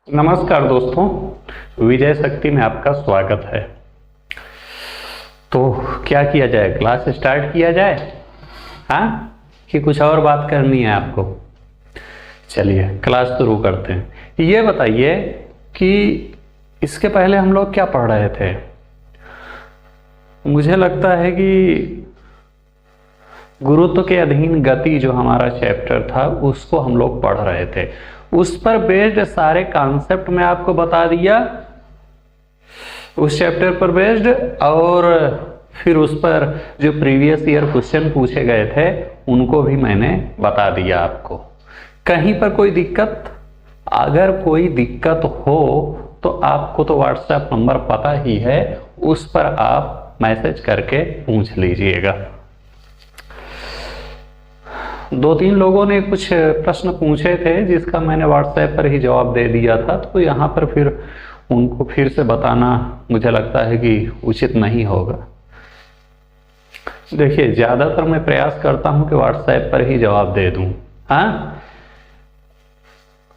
नमस्कार दोस्तों, विजय शक्ति में आपका स्वागत है। तो क्या किया जाए, क्लास स्टार्ट किया जाए? हाँ, कि कुछ और बात करनी है आपको? चलिए क्लास शुरू करते हैं। ये बताइए कि इसके पहले हम लोग क्या पढ़ रहे थे? मुझे लगता है कि गुरुत्व के अधीन गति जो हमारा चैप्टर था उसको हम लोग पढ़ रहे थे। उस पर बेस्ड सारे कॉन्सेप्ट मैं आपको बता दिया उस चैप्टर पर बेस्ड, और फिर उस पर जो प्रीवियस ईयर क्वेश्चन पूछे गए थे उनको भी मैंने बता दिया आपको। कहीं पर कोई दिक्कत? अगर कोई दिक्कत हो तो आपको तो व्हाट्सएप नंबर पता ही है, उस पर आप मैसेज करके पूछ लीजिएगा। दो तीन लोगों ने कुछ प्रश्न पूछे थे जिसका मैंने व्हाट्सएप पर ही जवाब दे दिया था, तो यहाँ पर फिर उनको फिर से बताना मुझे लगता है कि उचित नहीं होगा। देखिए, ज़्यादातर मैं प्रयास करता हूँ कि व्हाट्सएप पर ही जवाब दे दूँ। हाँ,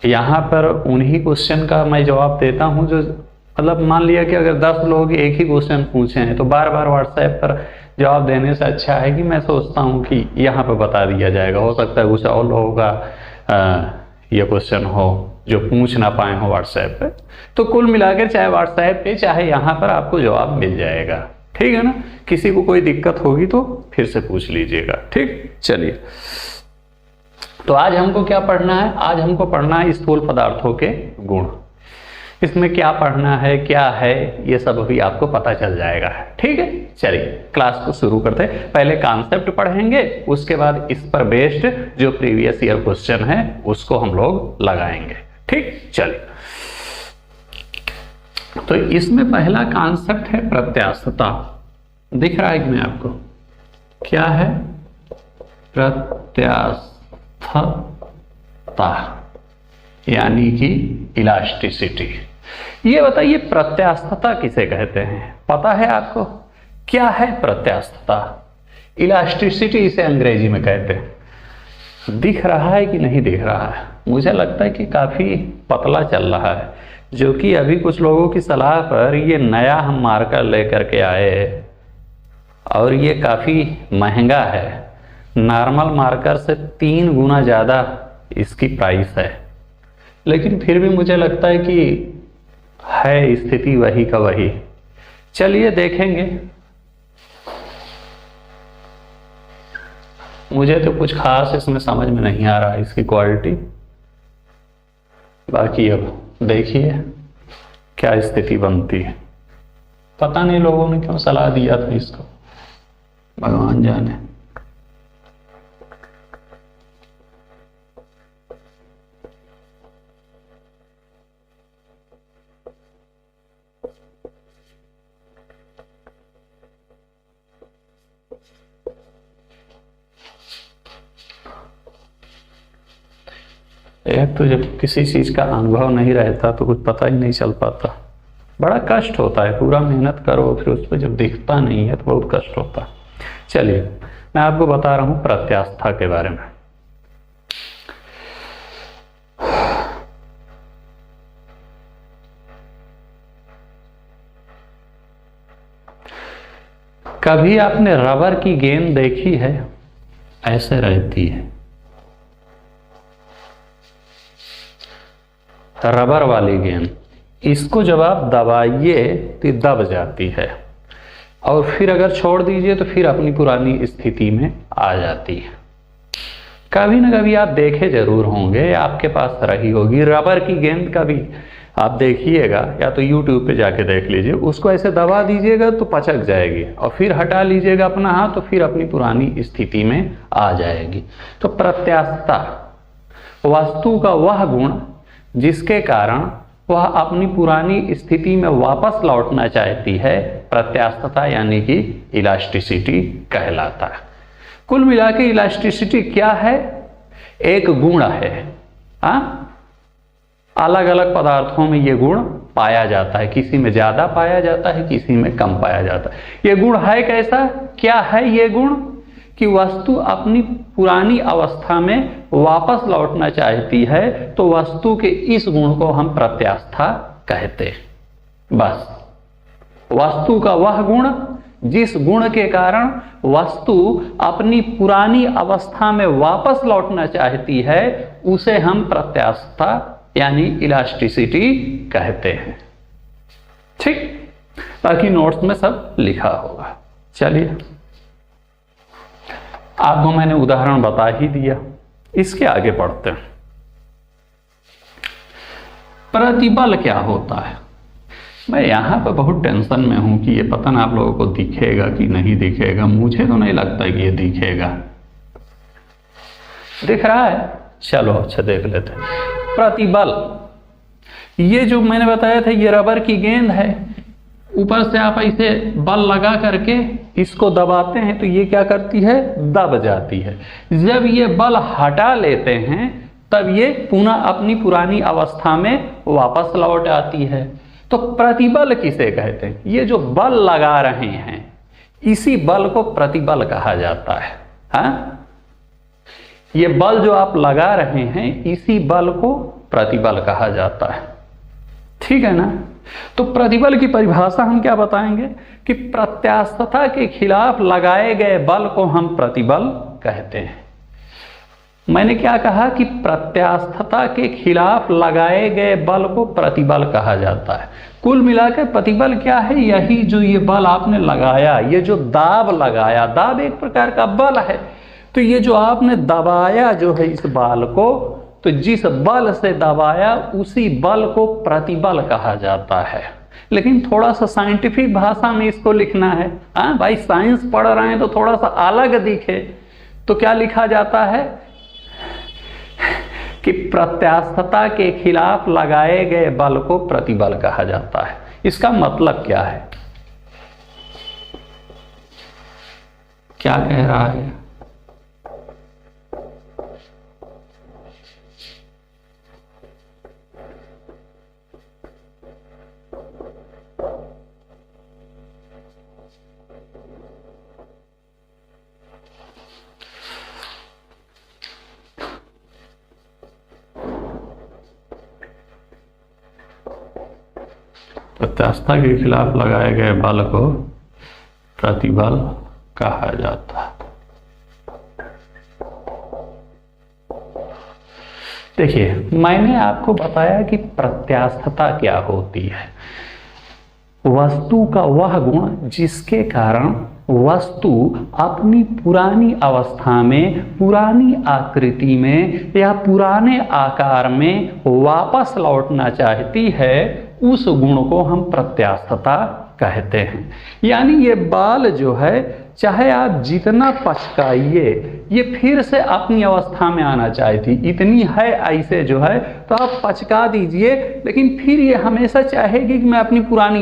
यहाँ पर उन्हीं क्वेश्चन का मैं जवाब देता हूँ जो मतलब मान लिया कि अगर 10 लोग एक ही क्वेश्चन पूछे हैं तो बार बार व्हाट्सएप पर जवाब देने से अच्छा है कि मैं सोचता हूँ कि यहाँ पर बता दिया जाएगा। हो सकता है कुछ और लोगों का ये क्वेश्चन हो जो पूछ ना पाए हो व्हाट्सएप पे, तो कुल मिलाकर चाहे व्हाट्सएप पे चाहे यहाँ पर आपको जवाब मिल जाएगा। ठीक है ना? किसी को कोई दिक्कत होगी तो फिर से पूछ लीजिएगा। ठीक, चलिए। तो आज हमको क्या पढ़ना है? आज हमको पढ़ना है स्थूल पदार्थों के गुण। इसमें क्या पढ़ना है, क्या है, ये सब अभी आपको पता चल जाएगा। ठीक है, चलिए क्लास को शुरू करते हैं। पहले कॉन्सेप्ट पढ़ेंगे, उसके बाद इस पर बेस्ड जो प्रीवियस ईयर क्वेश्चन है उसको हम लोग लगाएंगे। ठीक, चलिए। तो इसमें पहला कॉन्सेप्ट है प्रत्यास्थता। दिख रहा है कि मैं आपको? क्या है? प्रत्यास्थता यानी कि इलास्टिसिटी। ये बताइए प्रत्यास्थता किसे कहते हैं? पता है आपको? क्या है प्रत्यास्थता? इलास्टिसिटी इसे अंग्रेजी में कहते हैं। दिख रहा है कि नहीं दिख रहा है? मुझे लगता है कि काफी पतला चल रहा है, जो कि अभी कुछ लोगों की सलाह पर ये नया हम मार्कर लेकर के आए और ये काफी महंगा है। नॉर्मल मार्कर से 3 गुना ज्यादा इसकी प्राइस है, लेकिन फिर भी मुझे लगता है कि है स्थिति वही का वही। चलिए देखेंगे। मुझे तो कुछ खास इसमें समझ में नहीं आ रहा है इसकी क्वालिटी। बाकी अब देखिए क्या स्थिति बनती है। पता नहीं लोगों ने क्यों सलाह दिया था इसको, भगवान जाने। एक तो जब किसी चीज का अनुभव नहीं रहता तो कुछ पता ही नहीं चल पाता। बड़ा कष्ट होता है, पूरा मेहनत करो फिर उस पर जब दिखता नहीं है तो बहुत कष्ट होता है। चलिए मैं आपको बता रहा हूं प्रत्यास्था के बारे में। कभी आपने रबर की गेंद देखी है? ऐसे रहती है रबर वाली गेंद। इसको जब आप दबाइए तो दब जाती है, और फिर अगर छोड़ दीजिए तो फिर अपनी पुरानी स्थिति में आ जाती है। कभी ना कभी आप देखे जरूर होंगे, आपके पास रही होगी रबर की गेंद। कभी आप देखिएगा, या तो YouTube पे जाके देख लीजिए, उसको ऐसे दबा दीजिएगा तो पचक जाएगी, और फिर हटा लीजिएगा अपना हाथ तो फिर अपनी पुरानी स्थिति में आ जाएगी। तो प्रत्यास्थता वस्तु का वह गुण जिसके कारण वह अपनी पुरानी स्थिति में वापस लौटना चाहती है, प्रत्यास्थता यानी कि इलास्टिसिटी कहलाता है। कुल मिला के इलास्टिसिटी क्या है? एक गुण है। अलग अलग पदार्थों में ये गुण पाया जाता है, किसी में ज्यादा पाया जाता है, किसी में कम पाया जाता है। ये गुण है कैसा? क्या है ये गुण? कि वस्तु अपनी पुरानी अवस्था में वापस लौटना चाहती है तो वस्तु के इस गुण को हम प्रत्यास्था कहते हैं। बस वस्तु का वह गुण जिस गुण के कारण वस्तु अपनी पुरानी अवस्था में वापस लौटना चाहती है उसे हम प्रत्यास्था यानी इलास्टिसिटी कहते हैं। ठीक, बाकी नोट्स में सब लिखा होगा। चलिए, आपको मैंने उदाहरण बता ही दिया, इसके आगे बढ़ते हैं। प्रतिबल क्या होता है? मैं यहां पर बहुत टेंशन में हूं कि ये पता ना आप लोगों को दिखेगा कि नहीं दिखेगा। मुझे तो नहीं लगता कि ये दिखेगा। दिख रहा है? चलो अच्छा देख लेते हैं। प्रतिबल, ये जो मैंने बताया था ये रबर की गेंद है, ऊपर से आप इसे बल लगा करके इसको दबाते हैं तो ये क्या करती है? दब जाती है। जब ये बल हटा लेते हैं तब ये पुनः अपनी पुरानी अवस्था में वापस लौट आती है। तो प्रतिबल किसे कहते हैं? ये जो बल लगा रहे हैं इसी बल को प्रतिबल कहा जाता है। हाँ, ये बल जो आप लगा रहे हैं इसी बल को प्रतिबल कहा जाता है। ठीक है ना? तो प्रतिबल की परिभाषा हम क्या बताएंगे कि प्रत्यास्थता के खिलाफ लगाए गए बल को हम प्रतिबल कहते हैं। मैंने क्या कहा कि प्रत्यास्थता के खिलाफ लगाए गए बल को प्रतिबल कहा जाता है। कुल मिलाकर प्रतिबल क्या है? यही जो ये बल आपने लगाया, ये जो दाब लगाया, दाब एक प्रकार का बल है। तो ये जो आपने दबाया जो है इस बल को, तो जिस बल से दबाया उसी बल को प्रतिबल कहा जाता है। लेकिन थोड़ा सा साइंटिफिक भाषा में इसको लिखना है। हाँ भाई, साइंस पढ़ रहे हैं तो थोड़ा सा अलग दिखे तो क्या लिखा जाता है कि प्रत्यास्थता के खिलाफ लगाए गए बल को प्रतिबल कहा जाता है। इसका मतलब क्या है? क्या कह रहा है? प्रत्यास्था के खिलाफ लगाए गए बल को प्रतिबल कहा जाता है। देखिए, मैंने आपको बताया कि प्रत्यास्थता क्या होती है। वस्तु का वह गुण जिसके कारण वस्तु अपनी पुरानी अवस्था में, पुरानी आकृति में या पुराने आकार में वापस लौटना चाहती है, उस गुण को हम प्रत्यास्थता कहते हैं। यानी ये बाल जो है चाहे आप जितना पचकाइए ये फिर से अपनी अवस्था में आना चाहती, इतनी है ऐसे जो है तो आप पचका दीजिए, लेकिन फिर ये हमेशा चाहेगी कि मैं अपनी पुरानी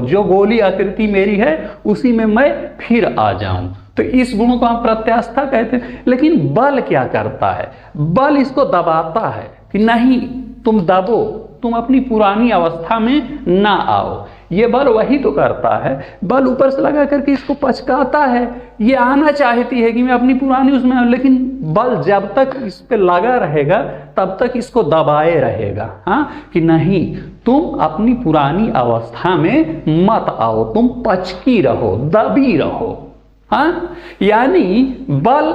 जो गोली आकृति मेरी है उसी में मैं फिर आ जाऊं। तो इस गुण को हम प्रत्यास्था कहते हैं। लेकिन बल क्या करता है? बल इसको दबाता है कि नहीं तुम दबो, तुम अपनी पुरानी अवस्था में ना आओ। ये बल वही तो करता है। बल ऊपर से लगा करके इसको पचकाता है। ये आना चाहती है कि मैं अपनी पुरानी उसमें आऊं, लेकिन बल जब तक इस पे लगा रहेगा तब तक इसको दबाए रहेगा। हाँ, कि नहीं तुम अपनी पुरानी अवस्था में मत आओ, तुम पचकी रहो, दबी रहो। हाँ, यानी बल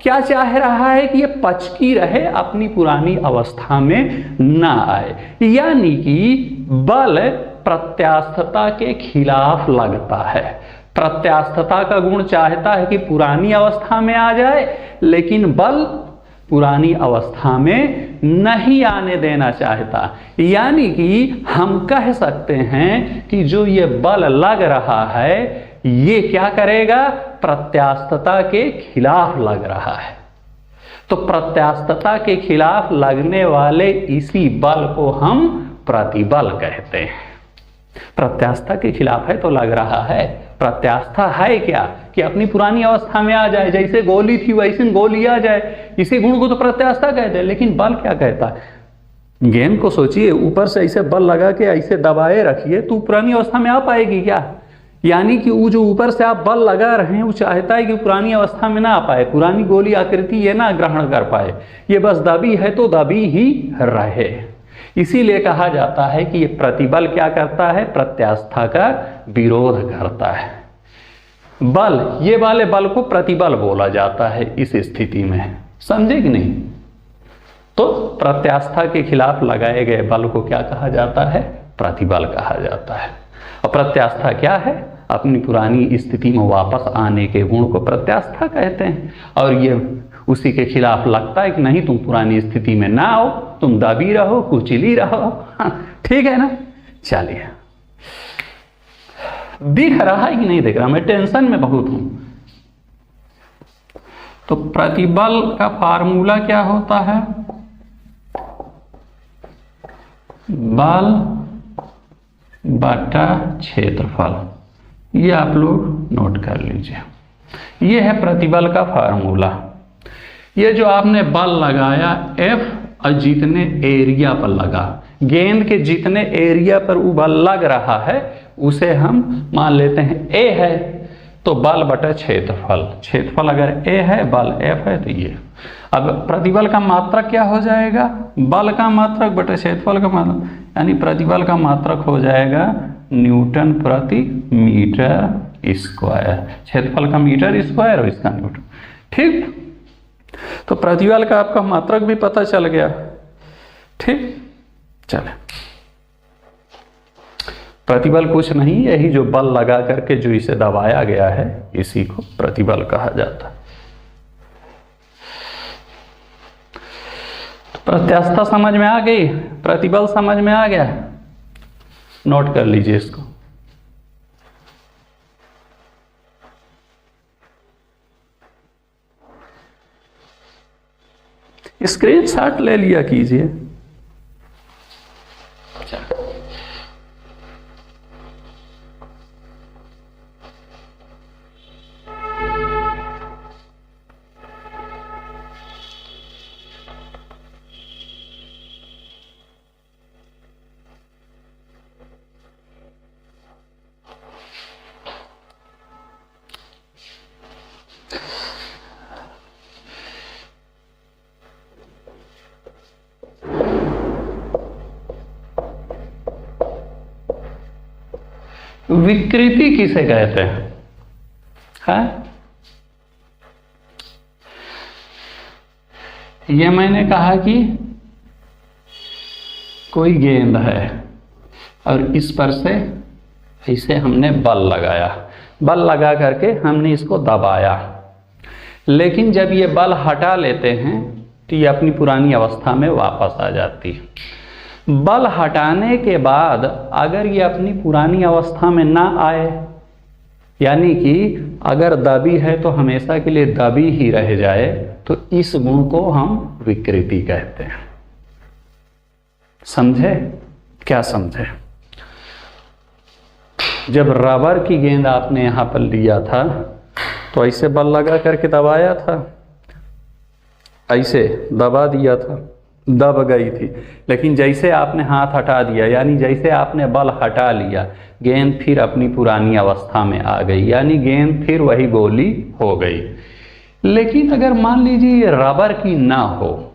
क्या चाह रहा है कि ये पचकी रहे, अपनी पुरानी अवस्था में ना आए। यानी कि बल प्रत्यास्थता के खिलाफ लगता है। प्रत्यास्थता का गुण चाहता है कि पुरानी अवस्था में आ जाए, लेकिन बल पुरानी अवस्था में नहीं आने देना चाहता। यानी कि हम कह सकते हैं कि जो ये बल लग रहा है ये क्या करेगा? प्रत्यास्थता के खिलाफ लग रहा है। तो प्रत्यास्थता के खिलाफ लगने वाले इसी बल को हम प्रतिबल कहते हैं। प्रत्यास्था के खिलाफ है तो लग रहा है। प्रत्यास्था है क्या? कि अपनी पुरानी अवस्था में आ जाए, जैसे गोली थी वैसे गोली आ जाए। इसी गुण को तो प्रत्यास्था कहते हैं। लेकिन बल क्या कहता है? गेंद को सोचिए, ऊपर से ऐसे बल लगा के ऐसे दबाए रखिए तो पुरानी अवस्था में आ पाएगी क्या? यानी कि वो जो ऊपर से आप बल लगा रहे हैं वो चाहता है कि पुरानी अवस्था में ना आ पाए, पुरानी गोली आकृति ये ना ग्रहण कर पाए, ये बस दबी है तो दबी ही रहे। इसीलिए कहा जाता है कि ये प्रतिबल क्या करता है, प्रत्यास्था का विरोध करता है। बल, ये वाले बल को प्रतिबल बोला जाता है इस स्थिति में, समझे कि नहीं। तो प्रत्यास्था के खिलाफ लगाए गए बल को क्या कहा जाता है, प्रतिबल कहा जाता है। और प्रत्यास्था क्या है, अपनी पुरानी स्थिति में वापस आने के गुण को प्रत्यास्था कहते हैं। और ये उसी के खिलाफ लगता है कि नहीं, तुम पुरानी स्थिति में ना आओ, तुम दबी रहो, कुचली रहो। ठीक है ना। चलिए, दिख रहा है कि नहीं दिख रहा, मैं टेंशन में बहुत हूं। तो प्रतिबल का फार्मूला क्या होता है, बल बटा क्षेत्रफल। ये आप लोग नोट कर लीजिए, ये है प्रतिबल का फार्मूला। ये जो आपने बल लगाया F और जितने एरिया पर लगा, गेंद के जितने एरिया पर वो बल लग रहा है उसे हम मान लेते हैं A है, तो बल बटा क्षेत्रफल। क्षेत्रफल अगर A है, बल F है, तो ये। अब प्रतिबल का मात्रक क्या हो जाएगा, बल का मात्रक बटा क्षेत्रफल का मात्रक, यानी प्रतिबल का मात्रक हो जाएगा न्यूटन प्रति मीटर स्क्वायर। क्षेत्रफल का मीटर स्क्वायर और इसका न्यूटन। ठीक, तो प्रतिबल का आपका मात्रक भी पता चल गया। ठीक, चले। प्रतिबल कुछ नहीं, यही जो बल लगा करके जो इसे दबाया गया है, इसी को प्रतिबल कहा जाता है। तो प्रत्यास्था समझ में आ गई, प्रतिबल समझ में आ गया, नोट कर लीजिए इसको। स्क्रीनशॉट ले लिया कीजिए। विकृति किसे कहते हैं, ये मैंने कहा कि कोई गेंद है और इस पर से इसे हमने बल लगाया, बल लगा करके हमने इसको दबाया, लेकिन जब ये बल हटा लेते हैं तो ये अपनी पुरानी अवस्था में वापस आ जाती है। बल हटाने के बाद अगर ये अपनी पुरानी अवस्था में ना आए, यानी कि अगर दबी है तो हमेशा के लिए दबी ही रह जाए, तो इस गुण को हम विकृति कहते हैं। समझे, क्या समझे। जब रबर की गेंद आपने यहां पर लिया था तो ऐसे बल लगा करके दबाया था, ऐसे दबा दिया था, दब गई थी। लेकिन जैसे आपने हाथ हटा दिया, यानी जैसे आपने बल हटा लिया, गेंद फिर अपनी पुरानी अवस्था में आ गई, यानी गेंद फिर वही गोली हो गई। लेकिन अगर मान लीजिए ये रबर की ना हो,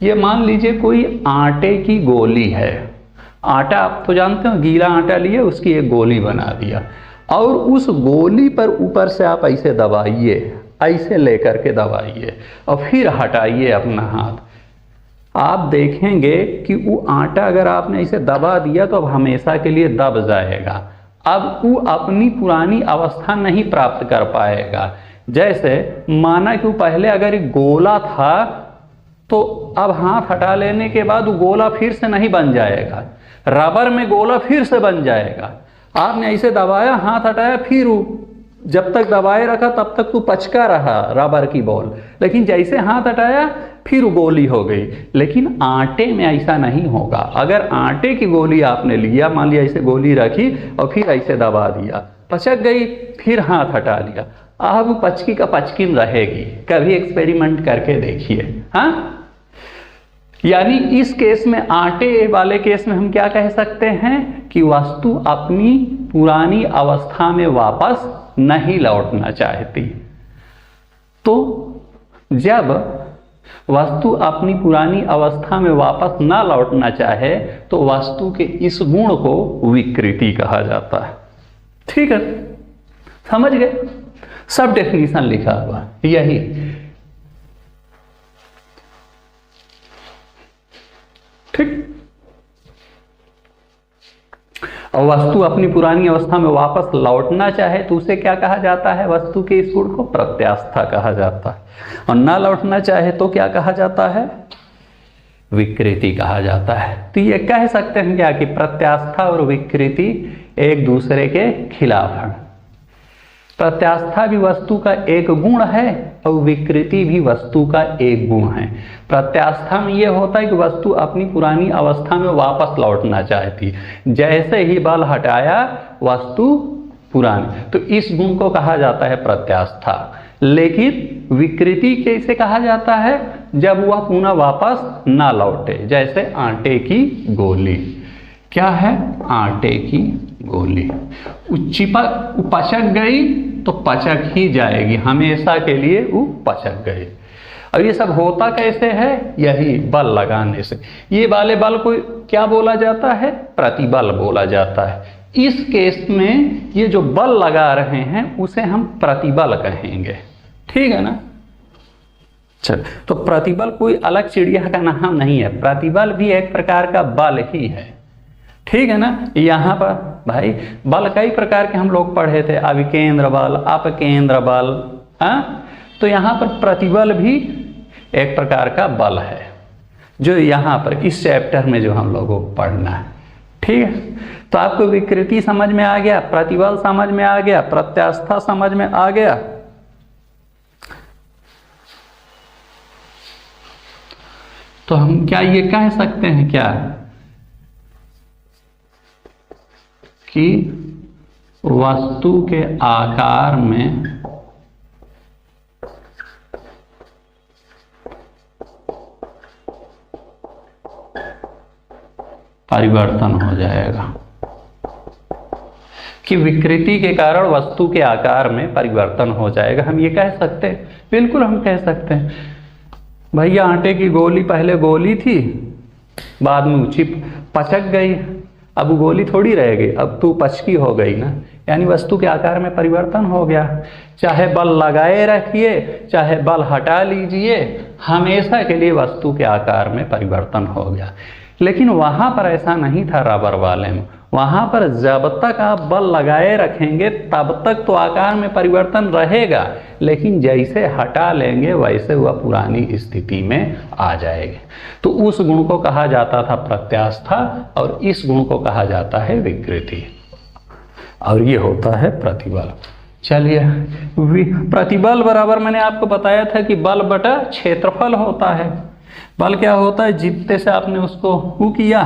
ये मान लीजिए कोई आटे की गोली है, आटा आप तो जानते हो, गीला आटा लिए उसकी एक गोली बना दिया, और उस गोली पर ऊपर से आप ऐसे दबाइए, ऐसे लेकर के दबाइए और फिर हटाइए अपना हाथ, आप देखेंगे कि वो आटा अगर आपने इसे दबा दिया तो अब हमेशा के लिए दब जाएगा। अब वो अपनी पुरानी अवस्था नहीं प्राप्त कर पाएगा। जैसे माना कि वो पहले अगर एक गोला था तो अब हाथ हटा लेने के बाद वो गोला फिर से नहीं बन जाएगा, रबर में गोला फिर से बन जाएगा। आपने ऐसे दबाया, हाथ हटाया, फिर जब तक दबाए रखा तब तक तो पचका रहा रबर की बॉल, लेकिन जैसे हाथ हटाया फिर गोली हो गई। लेकिन आटे में ऐसा नहीं होगा। अगर आटे की गोली आपने लिया, मान लिया ऐसे गोली रखी और फिर ऐसे दबा दिया, पचक गई, फिर हाथ हटा लिया, अब पचकी का पचकिन रहेगी। कभी एक्सपेरिमेंट करके देखिए। हाँ, यानी इस केस में, आटे वाले केस में हम क्या कह सकते हैं कि वस्तु अपनी पुरानी अवस्था में वापस नहीं लौटना चाहती। तो जब वस्तु अपनी पुरानी अवस्था में वापस ना लौटना चाहे तो वस्तु के इस गुण को विकृति कहा जाता है। ठीक है, समझ गए? सब डेफिनेशन लिखा हुआ यही। ठीक, और वस्तु अपनी पुरानी अवस्था में वापस लौटना चाहे तो उसे क्या कहा जाता है? वस्तु के इस गुण को प्रत्यास्था कहा जाता है। और ना लौटना चाहे तो क्या कहा जाता है? विकृति कहा जाता है। तो ये कह सकते हैं क्या कि प्रत्यास्था और विकृति एक दूसरे के खिलाफ है। प्रत्यास्था भी वस्तु का एक गुण है और विकृति भी वस्तु का एक गुण है। प्रत्यास्था में यह होता है कि वस्तु अपनी पुरानी अवस्था में वापस लौटना चाहती, जैसे ही बल हटाया वस्तु पुरानी, तो इस गुण को कहा जाता है प्रत्यास्था। लेकिन विकृति कैसे कहा जाता है? जब वह पुनः वापस ना लौटे, जैसे आटे की गोली। क्या है? आटे की गोली पचक गई तो पचक ही जाएगी, हमेशा के लिए वो पचक गई। और ये सब होता कैसे है? यही बल लगाने से। ये वाले बल को क्या बोला जाता है? प्रतिबल बोला जाता है। इस केस में ये जो बल लगा रहे हैं उसे हम प्रतिबल कहेंगे। ठीक है ना? चल, तो प्रतिबल कोई अलग चिड़िया का नाम नहीं है, प्रतिबल भी एक प्रकार का बल ही है। ठीक है ना? यहाँ पर भाई बल कई प्रकार के हम लोग पढ़े थे, अभिकेंद्र बल, अपकेंद्र बल। तो यहाँ पर प्रतिबल भी एक प्रकार का बल है, जो यहाँ पर इस चैप्टर में जो हम लोगों को पढ़ना है। ठीक है, तो आपको विकृति समझ में आ गया, प्रतिबल समझ में आ गया, प्रत्यास्था समझ में आ गया। तो हम क्या ये कह सकते हैं क्या कि वस्तु के आकार में परिवर्तन हो जाएगा, कि विकृति के कारण वस्तु के आकार में परिवर्तन हो जाएगा? हम ये कह सकते हैं? बिल्कुल हम कह सकते हैं। भैया आटे की गोली पहले गोली थी, बाद में ऊंची पचक गई, अब गोली थोड़ी रहेगी, अब तो पचकी हो गई ना, यानी वस्तु के आकार में परिवर्तन हो गया। चाहे बल लगाए रखिए चाहे बल हटा लीजिए, हमेशा के लिए वस्तु के आकार में परिवर्तन हो गया। लेकिन वहां पर ऐसा नहीं था रबर वाले में। वहां पर जब तक आप बल लगाए रखेंगे तब तक तो आकार में परिवर्तन रहेगा, लेकिन जैसे हटा लेंगे वैसे वह पुरानी स्थिति में आ जाएगा। तो उस गुण को कहा जाता था प्रत्यास्था और इस गुण को कहा जाता है विकृति, और ये होता है प्रतिबल। चलिए, प्रतिबल बराबर मैंने आपको बताया था कि बल बटा क्षेत्रफल होता है। बल क्या होता है? जितने से आपने उसको हु किया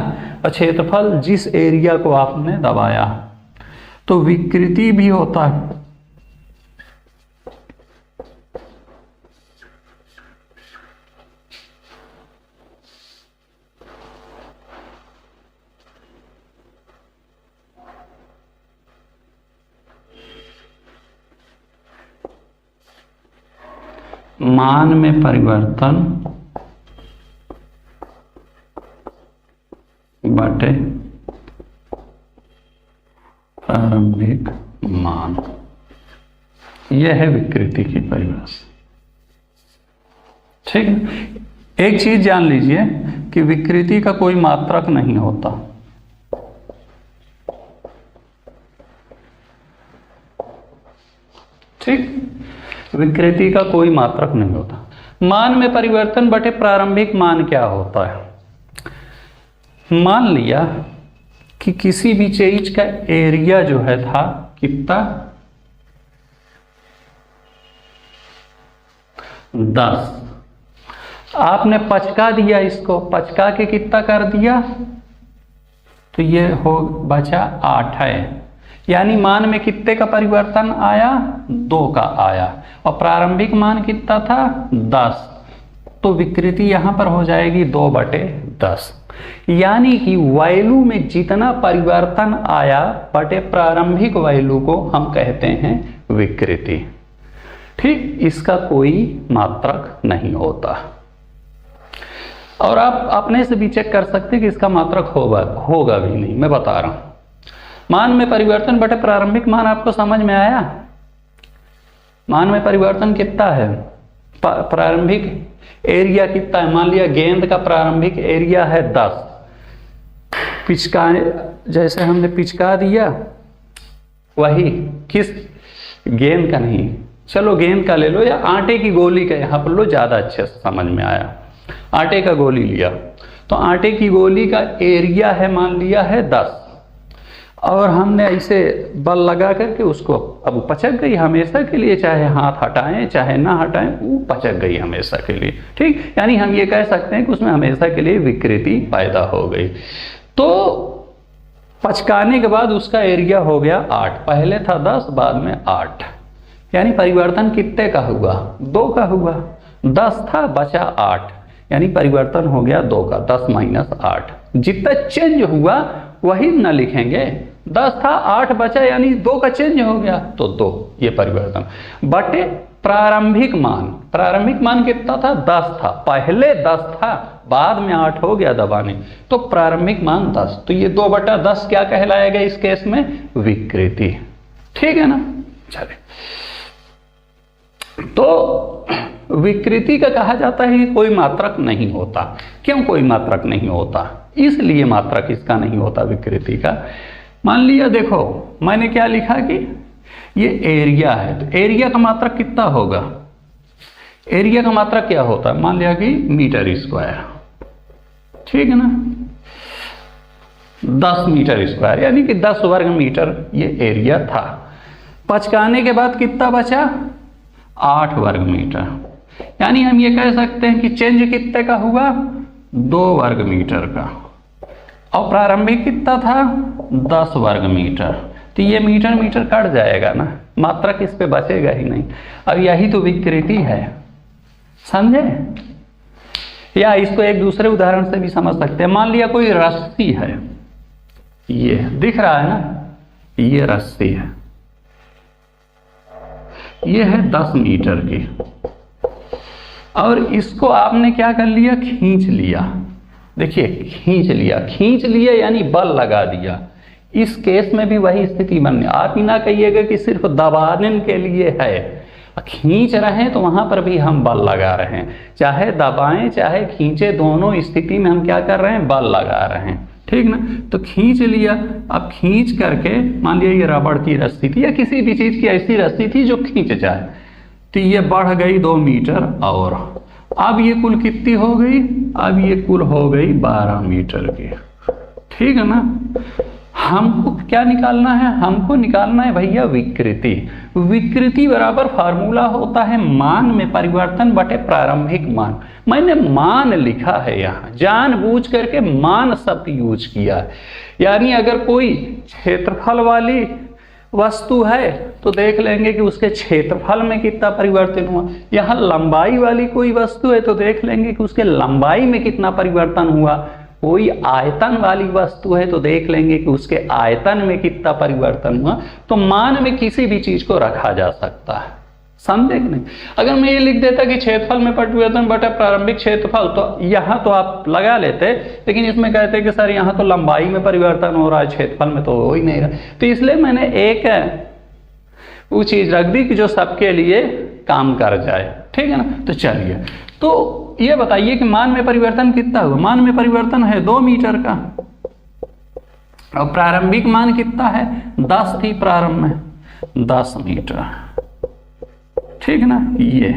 और क्षेत्रफल जिस एरिया को आपने दबाया। तो विकृति भी होता है मान में परिवर्तन बटे प्रारंभिक मान। यह है विकृति की परिभाषा। ठीक है, एक चीज जान लीजिए कि विकृति का कोई मात्रक नहीं होता। ठीक, विकृति का कोई मात्रक नहीं होता। मान में परिवर्तन बटे प्रारंभिक मान क्या होता है? मान लिया कि किसी भी चीज का एरिया जो है था कितना, 10। आपने पचका दिया, इसको पचका के कितना कर दिया, तो ये हो बचा 8 है। यानी मान में कितने का परिवर्तन आया? 2 का आया। और प्रारंभिक मान कितना था? 10। तो विकृति यहाँ पर हो जाएगी 2/10, यानी कि वैल्यू में जितना परिवर्तन आया बटे प्रारंभिक वैल्यू को हम कहते हैं विकृति। ठीक, इसका कोई मात्रक नहीं होता। और आप अपने से भी चेक कर सकते हैं कि इसका मात्रक होगा भी नहीं। मैं बता रहा हूं, मान में परिवर्तन बटे प्रारंभिक मान आपको समझ में आया? मान में परिवर्तन कितना है? प्रारंभिक एरिया कितना है? मान लिया गेंद का प्रारंभिक एरिया है 10, पिचका जैसे हमने पिचका दिया वही, किस गेंद का नहीं, चलो गेंद का ले लो या आटे की गोली का यहाँ पर लो, ज़्यादा अच्छे से समझ में आया। आटे का गोली लिया तो आटे की गोली का एरिया है मान लिया है 10, और हमने ऐसे बल लगा करके उसको, अब पचक गई हमेशा के लिए, चाहे हाथ हटाएं चाहे ना हटाएं, वो पचक गई हमेशा के लिए। ठीक, यानी हम ये कह सकते हैं कि उसमें हमेशा के लिए विकृति पैदा हो गई। तो पचकाने के बाद उसका एरिया हो गया 8, पहले था 10 बाद में 8, यानी परिवर्तन कितने का हुआ? 2 का हुआ। 10 था बचा 8, यानी परिवर्तन हो गया 2 का, 10 माइनस 8, जितना चेंज हुआ वही न लिखेंगे। 10 था 8 बचा, यानी 2 का चेंज हो गया तो 2, ये परिवर्तन बटे प्रारंभिक मान। प्रारंभिक मान कितना था? 10 था, पहले 10 था बाद में 8 हो गया दबाने, तो प्रारंभिक मान 10, तो ये 2/10 क्या कहलाएगा इस केस में? विकृति। ठीक है ना? चलिए, तो विकृति का कहा जाता है कि कोई मात्रक नहीं होता। क्यों कोई मात्रक नहीं होता? इसलिए मात्रक इसका नहीं होता विकृति का। मान लिया, देखो मैंने क्या लिखा कि ये एरिया है, तो एरिया का मात्रक कितना होगा? एरिया का मात्रक क्या होता है? मान लिया कि मीटर स्क्वायर, ठीक है ना, 10 मीटर स्क्वायर, यानी कि 10 वर्ग मीटर ये एरिया था। पचकाने के बाद कितना बचा? 8 वर्ग मीटर, यानी हम ये कह सकते हैं कि चेंज कितने का हुआ? 2 वर्ग मीटर का। और प्रारंभिक कितना था? 10 वर्ग मीटर, तो ये मीटर मीटर कट जाएगा ना, मात्रक इस पे बचेगा ही नहीं। अब यही तो विकृति है, समझे? या इसको एक दूसरे उदाहरण से भी समझ सकते हैं। मान लिया कोई रस्सी है, ये दिख रहा है ना, ये रस्सी है, ये है 10 मीटर की, और इसको आपने क्या कर लिया? खींच लिया। देखिए, खींच लिया यानी बल लगा दिया। इस केस में भी वही स्थिति बनने, आप ही ना कहिएगा कि सिर्फ दबाने के लिए है, खींच रहे हैं तो वहां पर भी हम बल लगा रहे हैं, चाहे दबाएं चाहे खींचे, दोनों स्थिति में हम क्या कर रहे हैं? बल लगा रहे हैं। ठीक ना? तो खींच लिया, अब खींच करके मान लिया ये रबड़ की रस्सी थी या किसी भी चीज की ऐसी रस्सी थी जो खींच जाए, तो ये बढ़ गई 2 मीटर, और अब ये कुल कितनी हो गई? अब ये कुल हो गई 12 मीटर की। ठीक है ना? हमको क्या निकालना है? हमको निकालना है भैया विकृति। विकृति बराबर फार्मूला होता है मान में परिवर्तन बटे प्रारंभिक मान। मैंने मान लिखा है यहाँ, जानबूझ करके मान शब्द यूज किया है। यानी अगर कोई क्षेत्रफल वाली वस्तु है तो देख लेंगे कि उसके क्षेत्रफल में कितना परिवर्तन हुआ। यहाँ लंबाई वाली कोई वस्तु है तो देख लेंगे कि उसके लंबाई में कितना परिवर्तन हुआ। कोई आयतन वाली वस्तु है तो देख लेंगे कि उसके आयतन में कितना परिवर्तन हुआ। तो मान में किसी भी चीज को रखा जा सकता है, समझे कि नहीं? अगर मैं ये लिख देता कि क्षेत्रफल में परिवर्तन बटा प्रारंभिक क्षेत्रफल, तो यहाँ तो आप लगा लेते, लेकिन इसमें कहते कि सर यहाँ तो लंबाई में परिवर्तन हो रहा है, क्षेत्रफल में तो हो ही नहीं रहा। तो इसलिए मैंने एक वो चीज रख दी कि जो सबके लिए काम कर जाए। ठीक है ना? तो चलिए, तो ये बताइए कि मान में परिवर्तन कितना हुआ? मान में परिवर्तन है 2 मीटर का, और प्रारंभिक मान कितना है? 10 थी प्रारंभ में, 10 मीटर। ठीक है ना? ये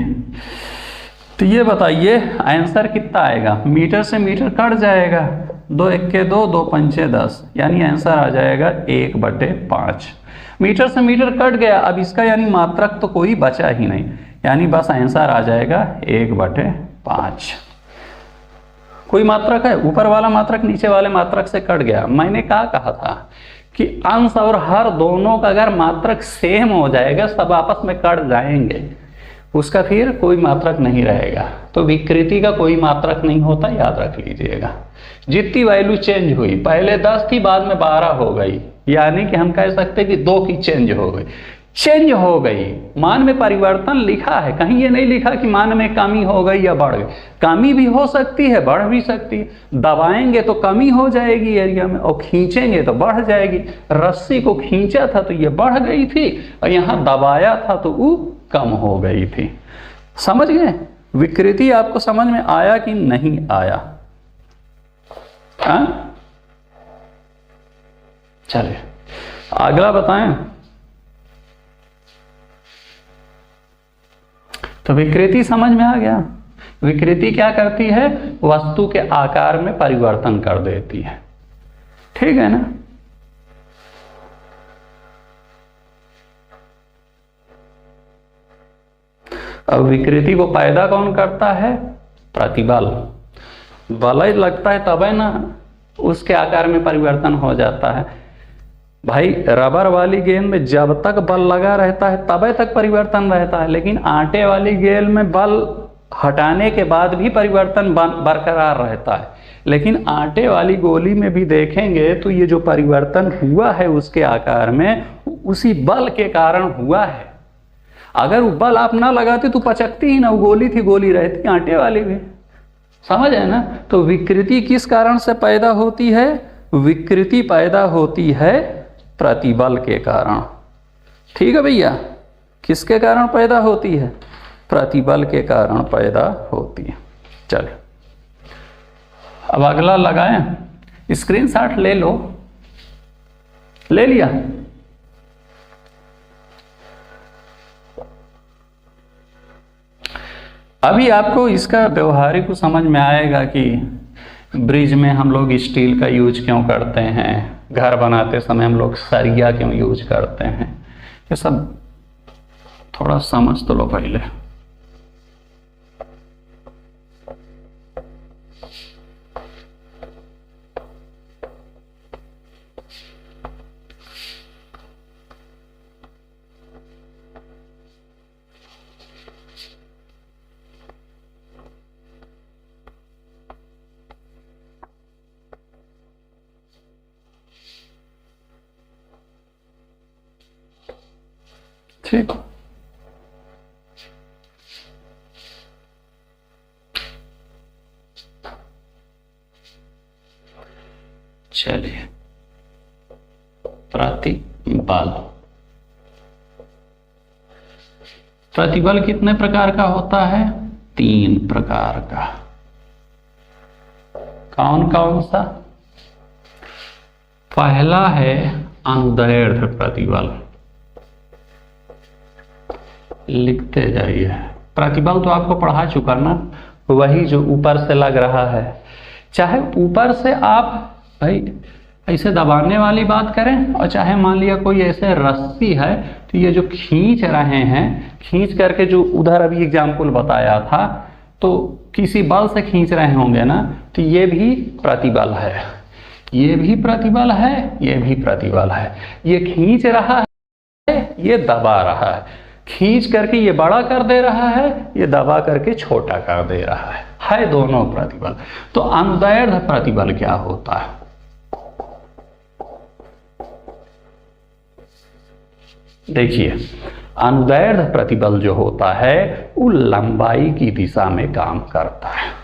तो ये बताइए आंसर कितना आएगा? मीटर से मीटर कट जाएगा, 2 1 2, 2 5 10, यानी आंसर आ जाएगा 1/5। मीटर से मीटर कट गया, अब इसका यानी मात्रक तो कोई बचा ही नहीं, यानी बस आंसर आ जाएगा 1/5। कोई मात्रक है, ऊपर वाला मात्रक नीचे वाले मात्रक से कट गया। मैंने क्या कहा था कि अंश और हर दोनों का अगर मात्रक सेम हो जाएगा, सब आपस में कट जाएंगे, उसका फिर कोई मात्रक नहीं रहेगा। तो विकृति का कोई मात्रक नहीं होता, याद रख लीजिएगा। जितनी वैल्यू चेंज हुई, पहले 10 थी बाद में 12 हो गई, यानी कि हम कह सकते कि 2 की चेंज हो गई। चेंज हो गई, मान में परिवर्तन लिखा है, कहीं ये नहीं लिखा कि मान में कमी हो गई या बढ़ गई। कमी भी हो सकती है, बढ़ भी सकती है। दबाएंगे तो कमी हो जाएगी एरिया में, और खींचेंगे तो बढ़ जाएगी। रस्सी को खींचा था तो ये बढ़ गई थी, और यहाँ दबाया था तो वो कम हो गई थी। समझ गए? विकृति आपको समझ में आया कि नहीं आया? चलिए अगला बताएं। तो विकृति समझ में आ गया। विकृति क्या करती है? वस्तु के आकार में परिवर्तन कर देती है। ठीक है ना? अब विकृति को पैदा कौन करता है? प्रतिबल। बल लगता है तब है ना उसके आकार में परिवर्तन हो जाता है। भाई रबर वाली गेंद में जब तक बल लगा रहता है तब तक परिवर्तन रहता है, लेकिन आटे वाली गेंद में बल हटाने के बाद भी परिवर्तन बरकरार रहता है। लेकिन आटे वाली गोली में भी देखेंगे तो ये जो परिवर्तन हुआ है उसके आकार में, उसी बल के कारण हुआ है। अगर वो बल आप ना लगाते तो पचकती ही ना, वो गोली थी गोली रहती आटे वाली भी। समझ है ना? तो विकृति किस कारण से पैदा होती है? विकृति पैदा होती है प्रतिबल के कारण। ठीक है भैया? किसके कारण पैदा होती है? प्रतिबल के कारण पैदा होती है। चलिए अब अगला लगाएं। स्क्रीनशॉट ले लो। ले लिया? अभी आपको इसका व्यवहारिक समझ में आएगा कि ब्रिज में हम लोग स्टील का यूज क्यों करते हैं, घर बनाते समय हम लोग सरिया क्यों यूज करते हैं। ये सब थोड़ा समझ तो लो पहले। ठीक, चलिए प्रतिबल। प्रतिबल कितने प्रकार का होता है? 3 प्रकार का। कौन कौन सा? पहला है अनुदैर्ध्य प्रतिबल। लिखते जाइए। प्रतिबल तो आपको पढ़ा चुका ना, वही जो ऊपर से लग रहा है। चाहे ऊपर से आप भाई ऐसे दबाने वाली बात करें, और चाहे मान लिया कोई ऐसे रस्सी है तो ये जो खींच रहे हैं, खींच करके जो उधर अभी एग्जाम्पल बताया था, तो किसी बल से खींच रहे होंगे ना, तो ये भी प्रतिबल है, ये भी प्रतिबल है, ये भी प्रतिबल है। ये खींच रहा है, ये दबा रहा है। खींच करके ये बड़ा कर दे रहा है, ये दबा करके छोटा कर दे रहा है दोनों प्रतिबल। तो अनुदैर्ध्य प्रतिबल क्या होता है? देखिए अनुदैर्ध्य प्रतिबल जो होता है वो लंबाई की दिशा में काम करता है।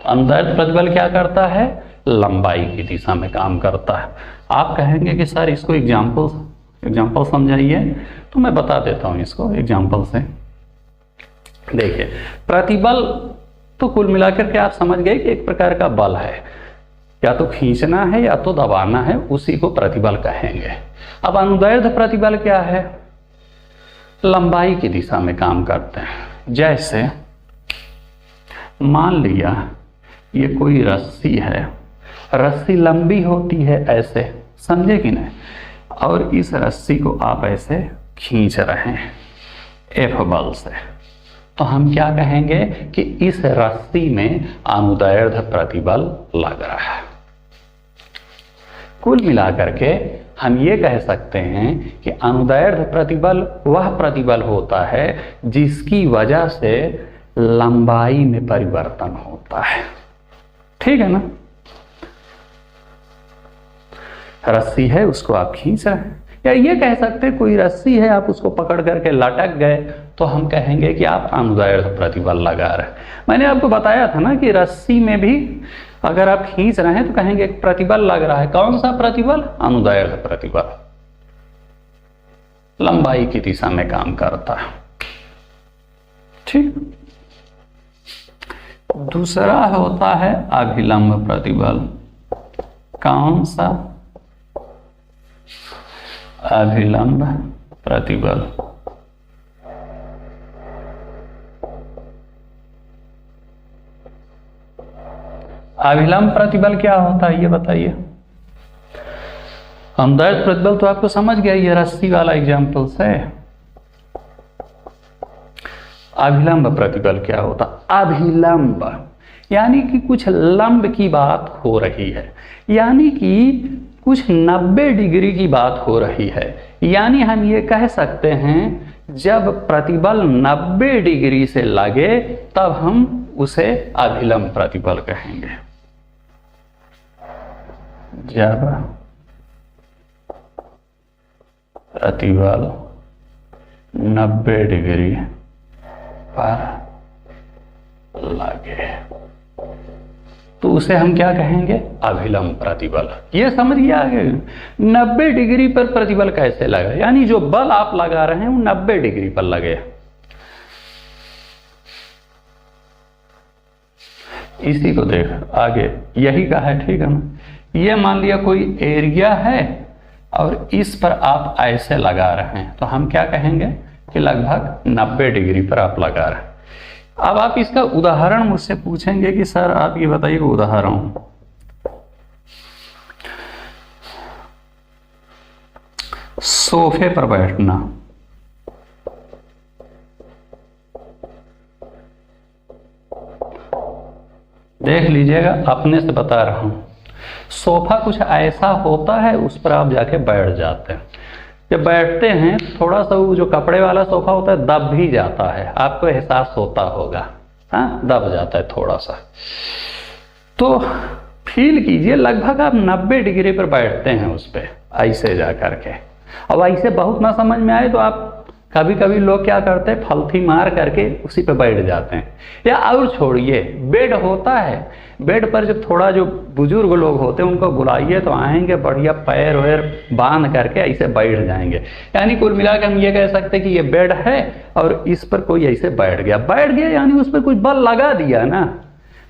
अनुदैर्ध्य प्रतिबल क्या करता है? लंबाई की दिशा में काम करता है। आप कहेंगे कि सर इसको एग्जाम्पल समझाइए, तो मैं बता देता हूं इसको एग्जाम्पल से। देखिए प्रतिबल तो कुल मिलाकर के आप समझ गए कि एक प्रकार का बल है, या तो खींचना है या तो दबाना है, उसी को प्रतिबल कहेंगे। अब अनुदैर्ध्य प्रतिबल क्या है? लंबाई की दिशा में काम करते हैं। जैसे मान लिया ये कोई रस्सी है, रस्सी लंबी होती है ऐसे, समझे कि नहीं, और इस रस्सी को आप ऐसे खींच रहे हैं F बल से, तो तो हम क्या कहेंगे कि इस रस्सी में अनुदैर्ध्य प्रतिबल लग रहा है। कुल मिलाकर के हम ये कह सकते हैं कि अनुदैर्ध्य प्रतिबल वह प्रतिबल होता है जिसकी वजह से लंबाई में परिवर्तन होता है। ठीक है ना? रस्सी है, उसको आप खींच रहे हैं, या ये कह सकते हैं कोई रस्सी है, आप उसको पकड़ करके लटक गए, तो हम कहेंगे कि आप अनुदैर्ध्य प्रतिबल लगा रहे हैं। मैंने आपको बताया था ना कि रस्सी में भी अगर आप खींच रहे हैं तो कहेंगे एक प्रतिबल लग रहा है। कौन सा प्रतिबल? अनुदैर्ध्य प्रतिबल, लंबाई की दिशा में काम करता है। ठीक। दूसरा होता है अभिलंब प्रतिबल। कौन सा? अभिलंब प्रतिबल। अभिलंब प्रतिबल क्या होता है ये बताइए। अनुदैर्ध्य प्रतिबल तो आपको समझ गया, ये रस्सी वाला एग्जाम्पल से। अभिलंब प्रतिबल क्या होता? अभिलंब यानी कि कुछ लंब की बात हो रही है, यानी कि कुछ 90 डिग्री की बात हो रही है। यानी हम ये कह सकते हैं जब प्रतिबल 90 डिग्री से लगे तब हम उसे अभिलंब प्रतिबल कहेंगे। जब प्रतिबल 90 डिग्री पर लगे तो उसे हम क्या कहेंगे? अभिलंब प्रतिबल। ये समझ गया आगे? 90 डिग्री पर प्रतिबल कैसे लगा, यानी जो बल आप लगा रहे हैं वो 90 डिग्री पर लगे। इसी को देख आगे, यही का है। ठीक है ना? ये मान लिया कोई एरिया है और इस पर आप ऐसे लगा रहे हैं, तो हम क्या कहेंगे कि लगभग 90 डिग्री पर आप लगा रहे हैं। अब आप इसका उदाहरण मुझसे पूछेंगे कि सर आप ये बताइए उदाहरण। सोफे पर बैठना, देख लीजिएगा, अपने से बता रहा हूं। सोफा कुछ ऐसा होता है, उस पर आप जाके बैठ जाते हैं। जब बैठते हैं थोड़ा सा वो जो कपड़े वाला सोफा होता है दब भी जाता है, आपको एहसास होता होगा। हाँ, दब जाता है थोड़ा सा। तो फील कीजिए लगभग आप 90 डिग्री पर बैठते हैं उस पर ऐसे जा करके। अब ऐसे बहुत ना समझ में आए तो आप कभी कभी लोग क्या करते हैं, फलथी मार करके उसी पे बैठ जाते हैं। या और छोड़िए, बेड होता है, बेड पर जब थोड़ा जो बुजुर्ग लोग होते हैं उनको बुलाइए तो आएंगे, बढ़िया पैर वैर बांध करके ऐसे बैठ जाएंगे। यानी कुल मिलाकर हम ये कह सकते हैं कि ये बेड है और इस पर कोई ऐसे बैठ गया यानी उस पर कुछ बल लगा दिया ना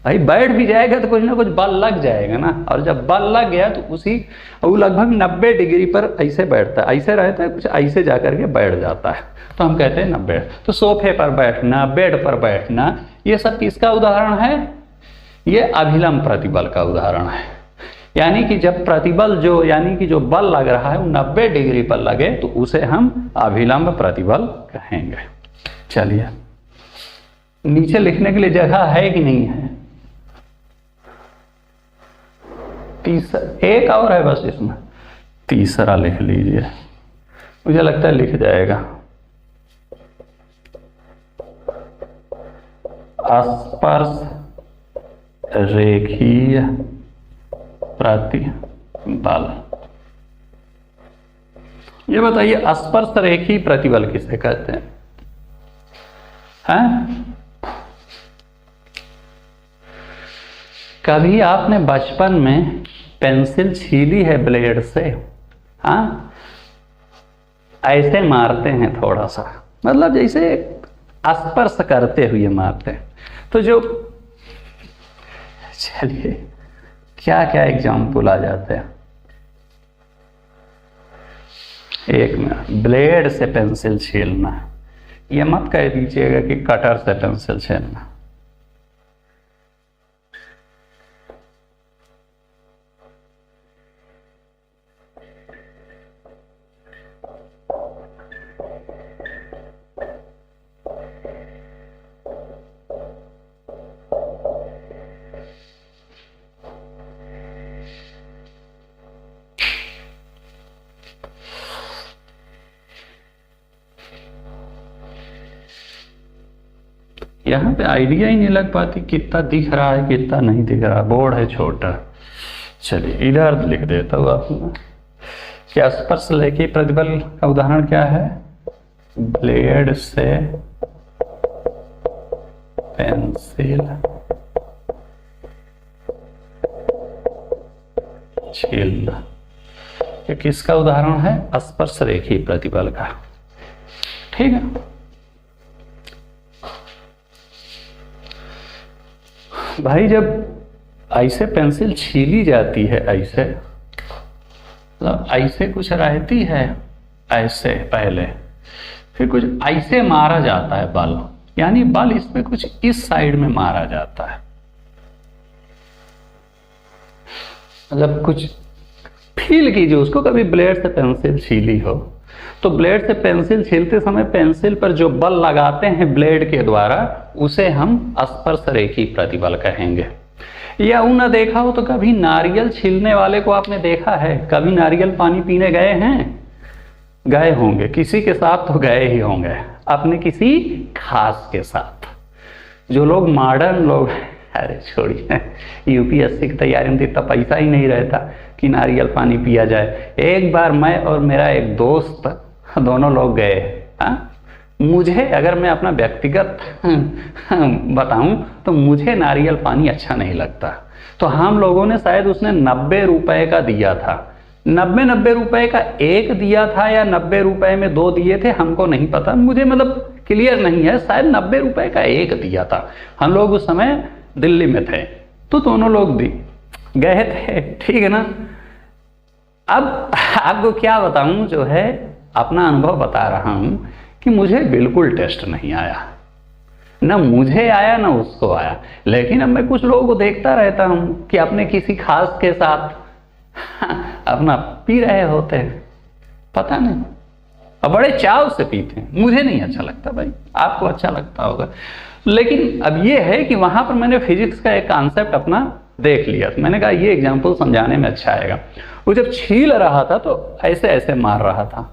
भाई। बैठ भी जाएगा तो कुछ ना कुछ बल लग जाएगा ना, और जब बल लग गया तो वो लगभग 90 डिग्री पर ऐसे बैठता है, ऐसे रहता है, कुछ ऐसे जा करके बैठ जाता है, तो हम कहते हैं 90। तो सोफे पर बैठना, बेड पर बैठना, ये सब किसका उदाहरण है? ये अभिलंब प्रतिबल का उदाहरण है। यानी कि जब प्रतिबल जो बल लग रहा है वो 90 डिग्री पर लगे तो उसे हम अभिलंब प्रतिबल कहेंगे। चलिए, नीचे लिखने के लिए जगह है कि नहीं है? एक और है बस इसमें, तीसरा लिख लीजिए, मुझे लगता है लिख जाएगा। स्पर्श रेखीय प्रतिबल। ये बताइए स्पर्श रेखीय प्रतिबल किसे कहते हैं? कभी आपने बचपन में पेंसिल छीली है ब्लेड से? हाँ, ऐसे मारते हैं थोड़ा सा, मतलब जैसे स्पर्श करते हुए मारते हैं। तो जो चलिए क्या क्या एग्जाम्पल आ जाते हैं। एक में ब्लेड से पेंसिल छीलना, ये मत कह दीजिएगा कि कटर से पेंसिल छीलना। यहाँ पे आइडिया ही नहीं लग पाती कितना दिख रहा है कितना नहीं दिख रहा, बोर्ड है छोटा। चलिए इधर लिख देता हूँ आपको कि स्पर्श रेखी प्रतिबल का उदाहरण क्या है, ब्लेड से पेंसिल छीलना। ये किसका उदाहरण है, स्पर्श रेखी प्रतिबल का। ठीक है, भाई जब ऐसे पेंसिल छीली जाती है, ऐसे मतलब ऐसे कुछ रहती है, ऐसे पहले फिर कुछ ऐसे मारा जाता है बल, यानी बल इसमें कुछ इस साइड में मारा जाता है, मतलब कुछ फील कीजिए उसको। कभी ब्लेड से पेंसिल छीली हो तो ब्लेड से पेंसिल छीलते समय पेंसिल पर जो बल लगाते हैं ब्लेड के द्वारा उसे हम स्पर्श रेखी प्रतिबल कहेंगे। या न देखा हो तो कभी नारियल छीलने वाले को आपने देखा है, कभी नारियल पानी पीने गए हैं, गए होंगे, किसी के साथ तो गए ही होंगे, अपने किसी खास के साथ। जो लोग मॉडर्न लोग, अरे छोड़िए, यूपीएससी की तैयारी में इतना पैसा ही नहीं रहता कि नारियल पानी पिया जाए। एक बार मैं और मेरा एक दोस्त दोनों लोग गए। मुझे अगर मैं अपना व्यक्तिगत बताऊं तो मुझे नारियल पानी अच्छा नहीं लगता, तो हम लोगों ने शायद उसने 90 रुपए का दिया था, 90 रुपए का एक दिया था या 90 रुपए में 2 दिए थे, हमको नहीं पता, मुझे मतलब क्लियर नहीं है, शायद 90 रुपए का एक दिया था। हम लोग उस समय दिल्ली में थे तो दोनों लोग गए थे, ठीक है ना। अब आपको क्या बताऊं, जो है अपना अनुभव बता रहा हूं कि मुझे बिल्कुल टेस्ट नहीं आया, ना मुझे आया ना उसको आया। लेकिन अब मैं कुछ लोगों को देखता रहता हूं कि अपने किसी खास के साथ अपना पी रहे होते हैं, पता नहीं, और बड़े चाव से पीते हैं। मुझे नहीं अच्छा लगता भाई, आपको अच्छा लगता होगा। लेकिन अब ये है कि वहां पर मैंने फिजिक्स का एक कॉन्सेप्ट अपना देख लिया, तो मैंने कहा ये एग्जाम्पल समझाने में अच्छा आएगा। वो जब छील रहा था तो ऐसे ऐसे मार रहा था,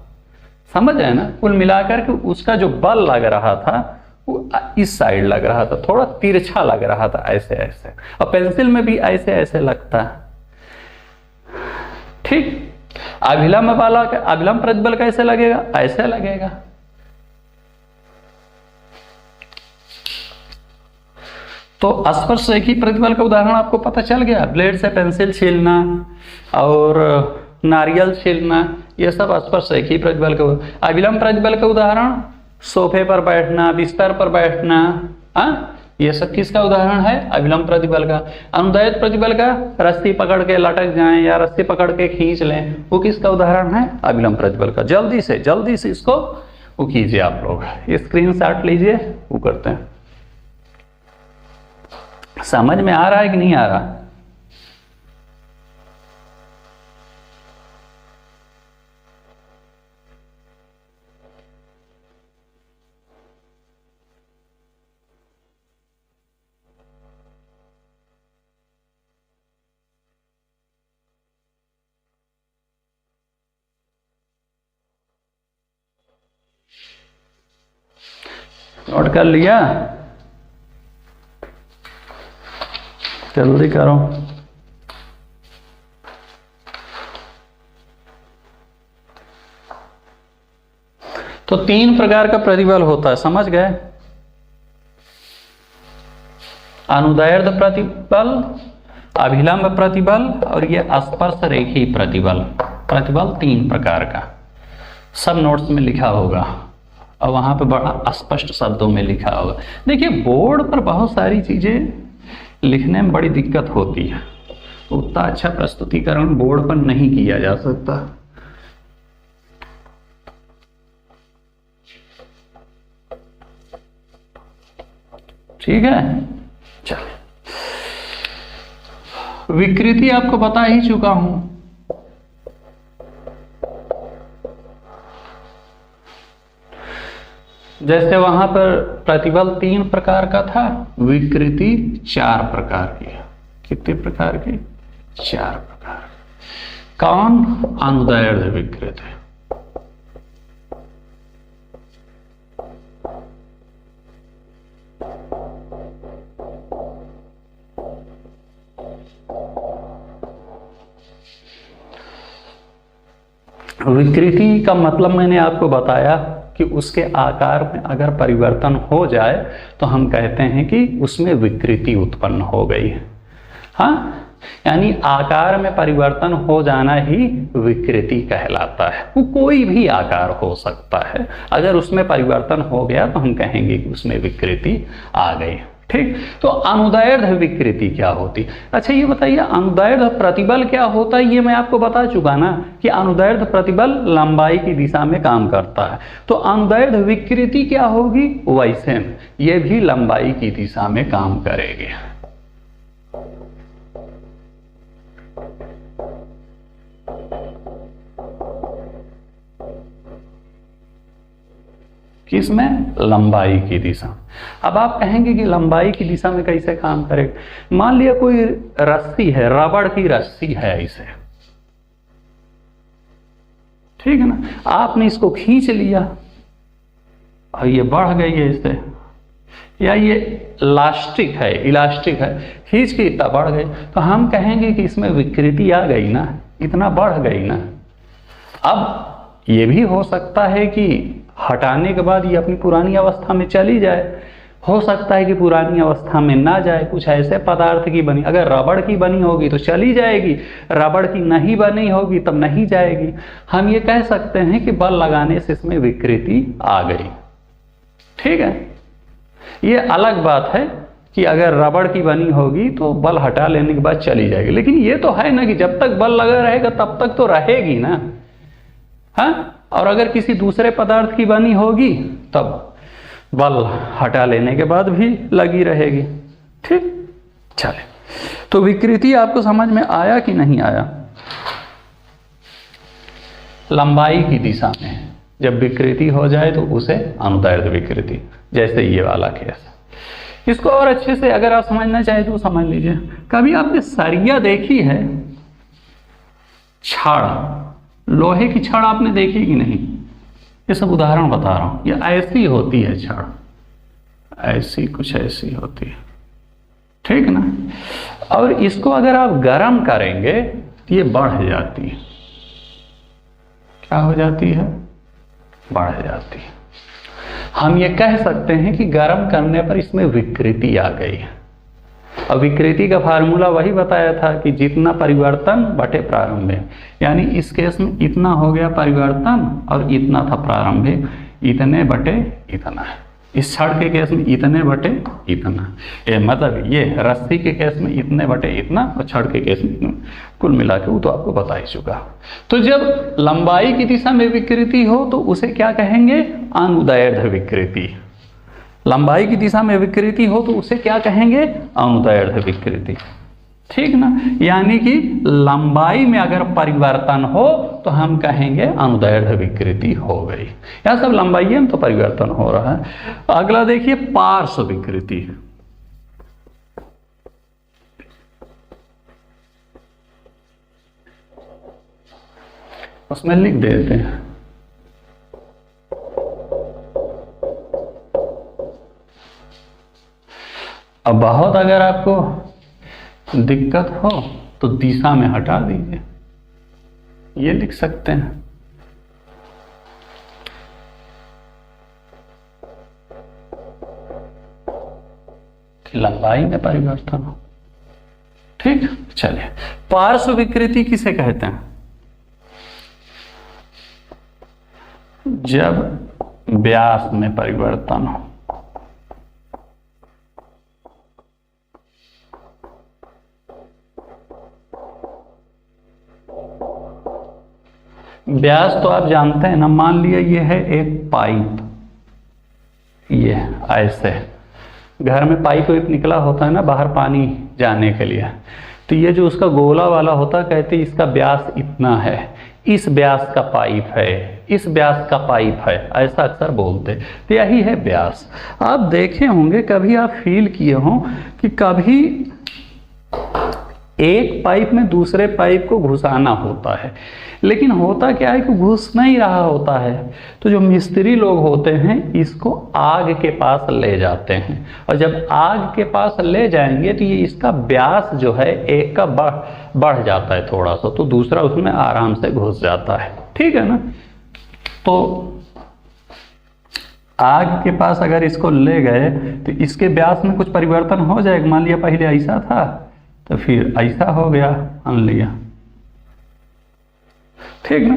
समझ रहे ना, कुल मिलाकर के उसका जो बल लग रहा था वो इस साइड लग रहा था, थोड़ा तिरछा लग रहा था, ऐसे ऐसे, और पेंसिल में भी ऐसे ऐसे लगता है। ठीक, अभिलंब वाला अभिलंब प्रतिबल कैसे लगेगा, ऐसे लगेगा। तो स्पर्श रेखी प्रतिबल का उदाहरण आपको पता चल गया, ब्लेड से पेंसिल छीलना और नारियल छीलना, ये सब स्पर्श रेखी प्रतिबल का। अभिलंब प्रतिबल का उदाहरण सोफे पर बैठना, बिस्तर पर बैठना, ये सब किसका उदाहरण है, अभिलंब प्रतिबल का। अनुदैर्ध्य प्रतिबल का रस्सी पकड़ के लटक जाएं या रस्सी पकड़ के खींच लें, वो किसका उदाहरण है, अभिलंब प्रतिबल का। जल्दी से इसको वो कीजिए, आप लोग स्क्रीनशॉट लीजिए, वो करते हैं। समझ में आ रहा है कि नहीं आ रहा? नोट कर लिया? जल्दी करो। तो 3 प्रकार का प्रतिबल होता है, समझ गए? अनुदैर्ध्य प्रतिबल, अभिलंब प्रतिबल और ये स्पर्श रेखी प्रतिबल। प्रतिबल 3 प्रकार का, सब नोट्स में लिखा होगा और वहां पे बड़ा स्पष्ट शब्दों में लिखा होगा। देखिए बोर्ड पर बहुत सारी चीजें लिखने में बड़ी दिक्कत होती है, उतना अच्छा प्रस्तुतिकरण बोर्ड पर नहीं किया जा सकता। ठीक है, चलिए विकृति आपको बता ही चुका हूं। जैसे वहां पर प्रतिबल 3 प्रकार का था, विकृति 4 प्रकार की है। कितने प्रकार की? 4 प्रकार। कौन? अनुदैर्ध्य विकृति। विकृति का मतलब मैंने आपको बताया कि उसके आकार में अगर परिवर्तन हो जाए तो हम कहते हैं कि उसमें विकृति उत्पन्न हो गई है। हाँ, यानी आकार में परिवर्तन हो जाना ही विकृति कहलाता है। वो कोई भी आकार हो सकता है, अगर उसमें परिवर्तन हो गया तो हम कहेंगे कि उसमें विकृति आ गई। ठीक, तो अनुदैर्ध्य विकृति क्या होती? अच्छा ये बताइए, अनुदैर्ध्य प्रतिबल क्या होता है? ये मैं आपको बता चुका ना कि अनुदैर्ध्य प्रतिबल लंबाई की दिशा में काम करता है। तो अनुदैर्ध्य विकृति क्या होगी? वैसे में ये भी लंबाई की दिशा में काम करेगी। किसमें? लंबाई की दिशा। अब आप कहेंगे कि लंबाई की दिशा में कैसे काम करेगा? मान लिया कोई रस्सी है, रबड़ की रस्सी है ऐसे, ठीक है ना, आपने इसको खींच लिया और ये बढ़ गई है इससे, या ये इलास्टिक है, खींच के इतना बढ़ गई, तो हम कहेंगे कि इसमें विकृति आ गई ना, इतना बढ़ गई ना। अब ये भी हो सकता है कि हटाने के बाद ये अपनी पुरानी अवस्था में चली जाए, हो सकता है कि पुरानी अवस्था में ना जाए, कुछ ऐसे पदार्थ की बनी, अगर रबड़ की बनी होगी तो चली जाएगी, रबड़ की नहीं बनी होगी तब नहीं जाएगी। हम ये कह सकते हैं कि बल लगाने से इसमें विकृति आ गई। ठीक है, ये अलग बात है कि अगर रबड़ की बनी होगी तो बल हटा लेने के बाद चली जाएगी, लेकिन ये तो है ना कि जब तक बल लगा रहेगा तब तक तो रहेगी ना। हाँ, और अगर किसी दूसरे पदार्थ की बनी होगी तब बल हटा लेने के बाद भी लगी रहेगी। ठीक, चले, तो विकृति आपको समझ में आया कि नहीं आया? लंबाई की दिशा में जब विकृति हो जाए तो उसे अनुदैर्ध्य विकृति, जैसे ये वाला केस। इसको और अच्छे से अगर आप समझना चाहें तो समझ लीजिए। कभी आपने सरिया देखी है? छड़, लोहे की छड़ आपने देखी कि नहीं? ये सब उदाहरण बता रहा हूं। ये ऐसी होती है छड़, ऐसी कुछ ऐसी होती है, ठीक ना। और इसको अगर आप गर्म करेंगे तो ये बढ़ जाती है। क्या हो जाती है? बढ़ जाती है। हम ये कह सकते हैं कि गर्म करने पर इसमें विकृति आ गई है। और विकृति का फार्मूला वही बताया था कि जितना परिवर्तन बटे प्रारंभिक, यानी इस केस में इतना हो गया परिवर्तन और इतना था प्रारंभिक, इतने बटे इतना है। इस छड़ के केस में इतने बटे इतना, ये मतलब ये रस्सी के केस में इतने बटे इतना और छड़ के केस में इतना, कुल मिला के वो तो आपको बता ही चुका। तो जब लंबाई की दिशा में विकृति हो तो उसे क्या कहेंगे? अनुदैर्ध्य विकृति। लंबाई की दिशा में विकृति हो तो उसे क्या कहेंगे? अनुदैर्ध्य विकृति। ठीक ना, यानी कि लंबाई में अगर परिवर्तन हो तो हम कहेंगे अनुदैर्ध्य विकृति हो गई। यह सब लंबाई में तो परिवर्तन हो रहा है। अगला देखिए, पार्श्व विकृति। उसमें लिख देते हैं अब बहुत अगर आपको दिक्कत हो तो दिशा में हटा दीजिए, ये लिख सकते हैं। कि लंबाई में परिवर्तन हो। ठीक, चलिए, पार्श्व विकृति किसे कहते हैं? जब व्यास में परिवर्तन हो। व्यास तो आप जानते हैं ना, मान लिया ये है एक पाइप, ये ऐसे घर में पाइप निकला होता है ना बाहर पानी जाने के लिए, तो ये जो उसका गोला वाला होता है, कहते हैं इसका व्यास इतना है, इस व्यास का पाइप है, इस व्यास का पाइप है, ऐसा अक्सर बोलते। तो यही है व्यास। आप देखे होंगे, कभी आप फील किए हों कि कभी एक पाइप में दूसरे पाइप को घुसाना होता है, लेकिन होता क्या है कि घुस नहीं रहा होता है। तो जो मिस्त्री लोग होते हैं इसको आग के पास ले जाते हैं, और जब आग के पास ले जाएंगे तो ये इसका व्यास जो है एक का बढ़ जाता है थोड़ा सा, तो दूसरा उसमें आराम से घुस जाता है। ठीक है ना। तो आग के पास अगर इसको ले गए तो इसके व्यास में कुछ परिवर्तन हो जाएगा। मान लिया पहले ऐसा था तो फिर ऐसा हो गया, मान लिया, ठीक ना।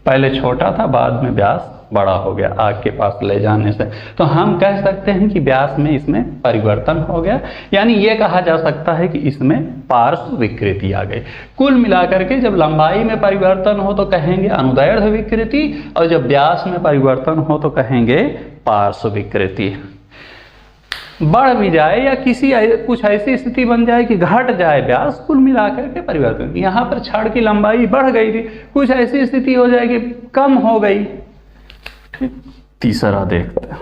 पहले छोटा था, बाद में व्यास बड़ा हो गया आग के पास ले जाने से। तो हम कह सकते हैं कि व्यास में इसमें परिवर्तन हो गया, यानी ये कहा जा सकता है कि इसमें पार्श्व विकृति आ गई। कुल मिलाकर के जब लंबाई में परिवर्तन हो तो कहेंगे अनुदैर्ध्य विकृति, और जब व्यास में परिवर्तन हो तो कहेंगे पार्श्व विकृति। बढ़ भी जाए या कुछ ऐसी स्थिति बन जाए कि घट जाए व्यास, कुल मिलाकर के परिवर्तन। यहाँ पर छड़ की लंबाई बढ़ गई थी, कुछ ऐसी स्थिति हो जाए कि कम हो गई। ठीक, तीसरा देखते हैं,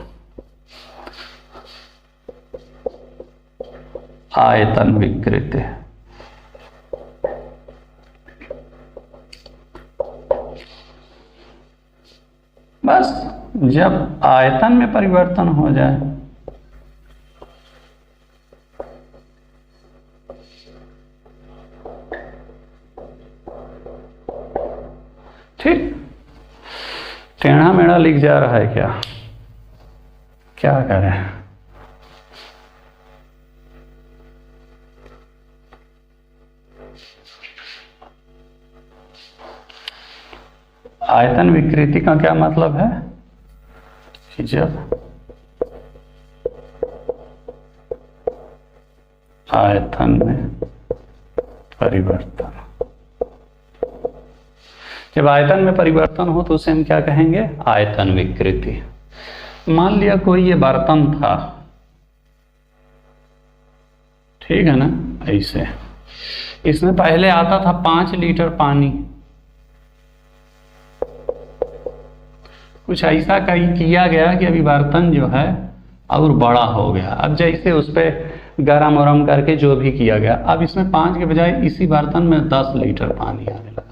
आयतन विकृति। बस जब आयतन में परिवर्तन हो जाए, ठीक। टेढ़ा मेढ़ा लिख जा रहा है क्या, क्या करें। आयतन विकृति का क्या मतलब है कि जब आयतन में परिवर्तन, जब आयतन में परिवर्तन हो तो उसे हम क्या कहेंगे, आयतन विकृति। मान लिया कोई ये बर्तन था, ठीक है ना, ऐसे इसमें पहले आता था 5 लीटर पानी, कुछ ऐसा किया गया कि अभी बर्तन जो है और बड़ा हो गया। अब जैसे उस पर गरम वरम करके जो भी किया गया, अब इसमें 5 के बजाय इसी बर्तन में 10 लीटर पानी आने लगा।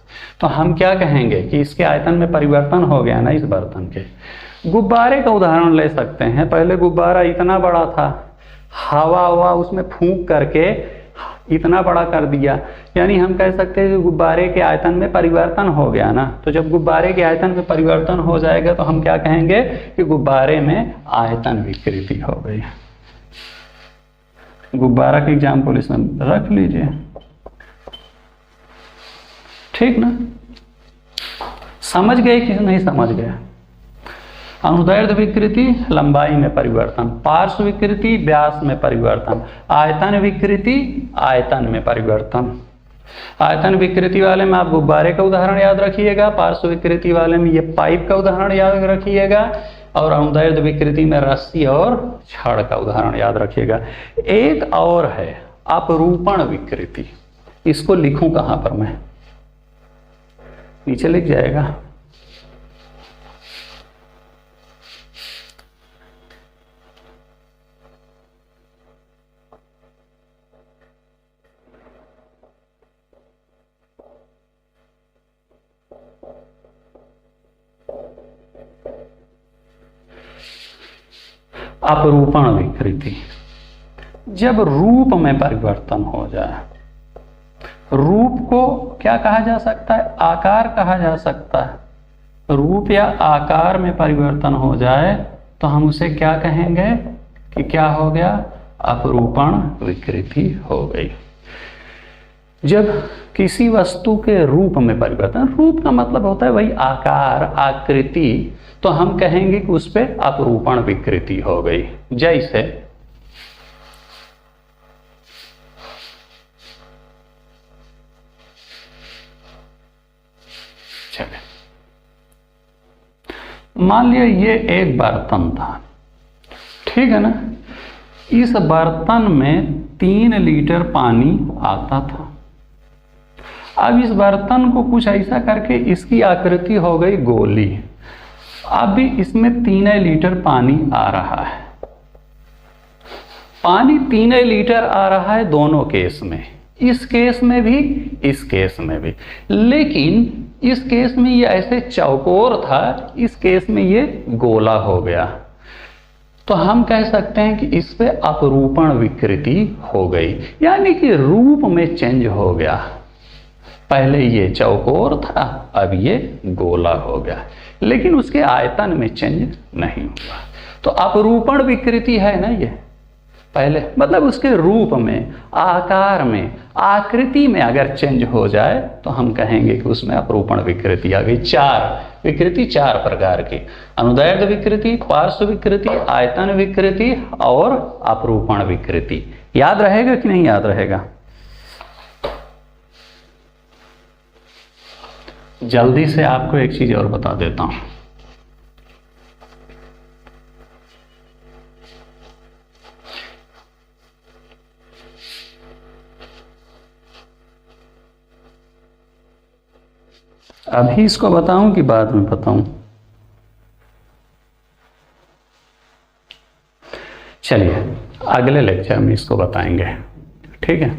तो हम क्या कहेंगे कि इसके आयतन में परिवर्तन हो गया ना इस बर्तन के। गुब्बारे का उदाहरण ले सकते हैं। पहले गुब्बारा इतना बड़ा था, हवा उसमें फूंक करके इतना बड़ा कर दिया, यानी हम कह सकते हैं कि गुब्बारे के आयतन में परिवर्तन हो गया ना। तो जब गुब्बारे के आयतन में परिवर्तन हो जाएगा तो हम क्या कहेंगे कि गुब्बारे में आयतन विकृति हो गई। गुब्बारा का एग्जाम्पल इसमें रख लीजिए, ठीक ना। समझ गए कि नहीं समझ गए। अनुदैर्ध्य विकृति लंबाई में परिवर्तन, पार्श्व विकृति व्यास में परिवर्तन, आयतन विकृति आयतन में परिवर्तन। आयतन विकृति वाले में आप गुब्बारे का उदाहरण याद रखिएगा, पार्श्व विकृति वाले में ये पाइप का उदाहरण याद रखिएगा, और अनुदैर्ध्य विकृति में रस्सी और छड़ का उदाहरण याद रखिएगा। एक और है अपरूपण विकृति, इसको लिखूं कहां पर मैं, नीचे लिख जाएगा। अपरूपण विकृति, जब रूप में परिवर्तन हो जाए। रूप को क्या कहा जा सकता है, आकार कहा जा सकता है। रूप या आकार में परिवर्तन हो जाए तो हम उसे क्या कहेंगे कि क्या हो गया, अपरूपण विकृति हो गई। जब किसी वस्तु के रूप में परिवर्तन, रूप का मतलब होता है वही आकार आकृति, तो हम कहेंगे कि उस पर अपरूपण विकृति हो गई। जैसे चले, मान लिया ये एक बर्तन था, ठीक है ना। इस बर्तन में 3 लीटर पानी आता था। अब इस बर्तन को कुछ ऐसा करके इसकी आकृति हो गई गोली। अब भी इसमें 3 लीटर पानी आ रहा है। पानी 3 लीटर आ रहा है दोनों केस में, इस केस में भी, इस केस में भी। लेकिन इस केस में ये ऐसे चौकोर था, इस केस में ये गोला हो गया। तो हम कह सकते हैं कि इस पे अपरूपण विकृति हो गई, यानी कि रूप में चेंज हो गया। पहले ये चौकोर था, अब ये गोला हो गया, लेकिन उसके आयतन में चेंज नहीं हुआ। तो अपरूपण विकृति है ना ये, पहले मतलब उसके रूप में, आकार में, आकृति में अगर चेंज हो जाए तो हम कहेंगे कि उसमें अपरूपण विकृति आ गई। विकृति चार प्रकार की, अनुदैर्ध्य विकृति, पार्श्व विकृति, आयतन विकृति और अपरूपण विकृति। याद रहेगा कि नहीं याद रहेगा? जल्दी से आपको एक चीज और बता देता हूं। अभी इसको बताऊं कि बाद में बताऊं? चलिए अगले लेक्चर में इसको बताएंगे, ठीक है।